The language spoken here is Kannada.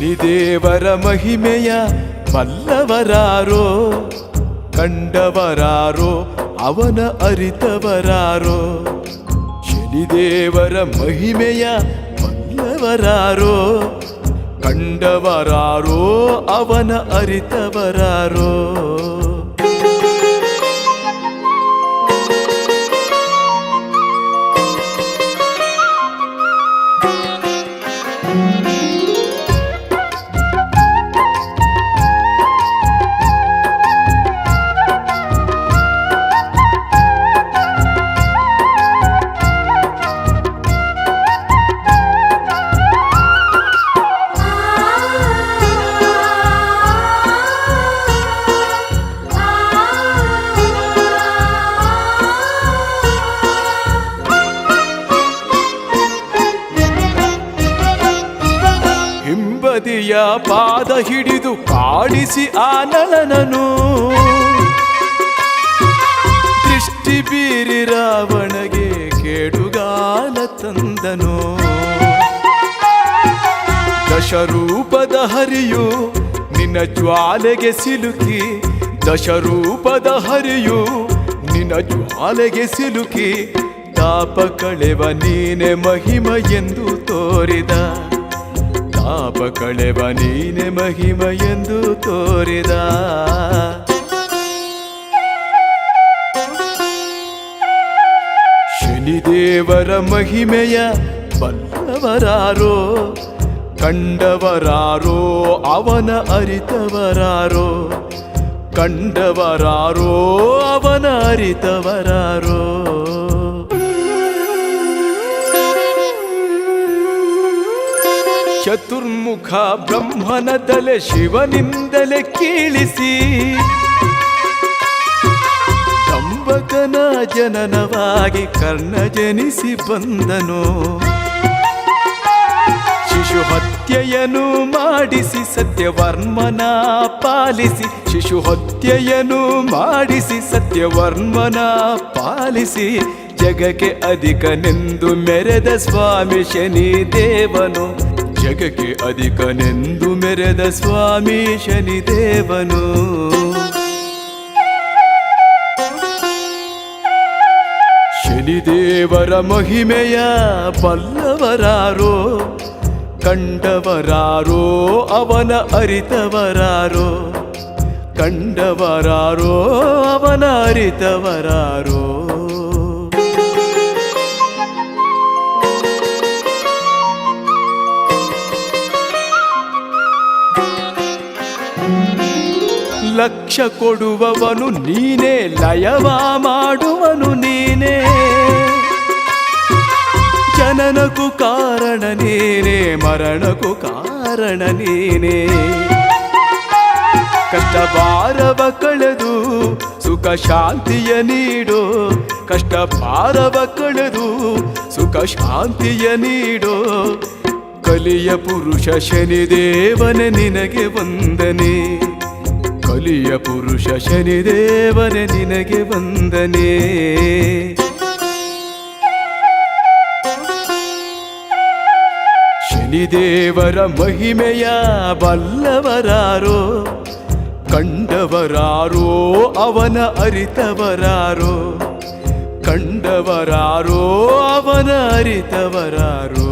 ಶನಿದೇವರ ಮಹಿಮೆಯ ಬಲ್ಲವರಾರೋ, ಕಂಡವರಾರೋ ಅವನ ಅರಿತವರಾರೋ. ಶನಿದೇವರ ಮಹಿಮೆಯ ಬಲ್ಲವರಾರೋ, ಕಂಡವರಾರೋ ಅವನ ಅರಿತವರಾರೋ. ಹಿಂಬದಿಯ ಪಾದ ಹಿಡಿದು ಕಾಡಿಸಿ ಆ ನಳನನು, ದೃಷ್ಟಿ ಬೀರಿ ರಾವಣಗೆ ಕೇಡುಗಾಲ ತಂದನು. ದಶರೂಪದ ಹರಿಯು ನಿನ್ನ ಜ್ವಾಲೆಗೆ ಸಿಲುಕಿ, ದಶರೂಪದ ಹರಿಯು ನಿನ್ನ ಜ್ವಾಲೆಗೆ ಸಿಲುಕಿ, ತಾಪ ಕಳೆವ ನೀನೆ ಮಹಿಮ ಎಂದು ತೋರಿದ, ತಾಪ ಕಳೆವ ನೀನೆ ಮಹಿಮ ಎಂದು ತೋರಿದ. ಶನಿದೇವರ ಮಹಿಮೆಯ ಬಲ್ಲವರಾರೋ, ಕಂಡವರಾರೋ ಅವನ ಅರಿತವರಾರೋ, ಕಂಡವರಾರೋ ಅವನ ಅರಿತವರಾರೋ. ಚತುರ್ಮುಖ ಬ್ರಹ್ಮನ ತಲೆ ಶಿವನಿಂದಲೇ ಕೀಳಿಸಿ, ಕಂಬಕನ ಜನನವಾಗಿ ಕರ್ಣ ಜನಿಸಿ ಬಂದನು. ಶಿಶು ಹತ್ಯೆಯನ್ನು ಮಾಡಿಸಿ ಸತ್ಯವರ್ಮನ ಪಾಲಿಸಿ, ಶಿಶು ಹತ್ಯೆಯನ್ನು ಮಾಡಿಸಿ ಸತ್ಯವರ್ಮನ ಪಾಲಿಸಿ, ಜಗಕ್ಕೆ ಅಧಿಕನೆಂದು ಮೆರೆದ ಸ್ವಾಮಿ ಶನಿದೇವನು, ಜಗಕ್ಕೆ ಅಧಿಕನೆಂದು ಮೆರೆದ ಸ್ವಾಮಿ ಶನಿದೇವನು. ಶನಿದೇವರ ಮಹಿಮೆಯ ಬಲ್ಲವರಾರೋ, ಕಂಡವರಾರೋ ಅವನ ಅರಿತವರಾರೋ, ಕಂಡವರಾರೋ ಅವನ ಅರಿತವರಾರೋ. ಲಕ್ಷ ಕೊಡುವವನು ನೀನೇ, ಲಯವ ಮಾಡುವನು ನೀನೇ, ಜನನಕ್ಕೂ ಕಾರಣ ನೀನೇ, ಮರಣಕ್ಕೂ ಕಾರಣ ನೀನೇ. ಕಷ್ಟ ಭಾರವ ಕಳೆದು ಸುಖ ಶಾಂತಿಯ ನೀಡೋ, ಕಷ್ಟ ಭಾರವ ಕಳೆದು ಸುಖ ಶಾಂತಿಯ ನೀಡೋ, ಕಲಿಯ ಪುರುಷ ಶನಿದೇವನೇ ನಿನಗೆ ವಂದನೆ, ಕಲಿಯ ಪುರುಷ ಶನಿದೇವನೇ ನಿನಗೆ ವಂದನೆ. ಶನಿದೇವರ ಮಹಿಮೆಯ ಬಲ್ಲವರಾರೋ, ಕಂಡವರಾರೋ ಅವನ ಅರಿತವರಾರೋ, ಕಂಡವರಾರೋ ಅವನ ಅರಿತವರಾರೋ.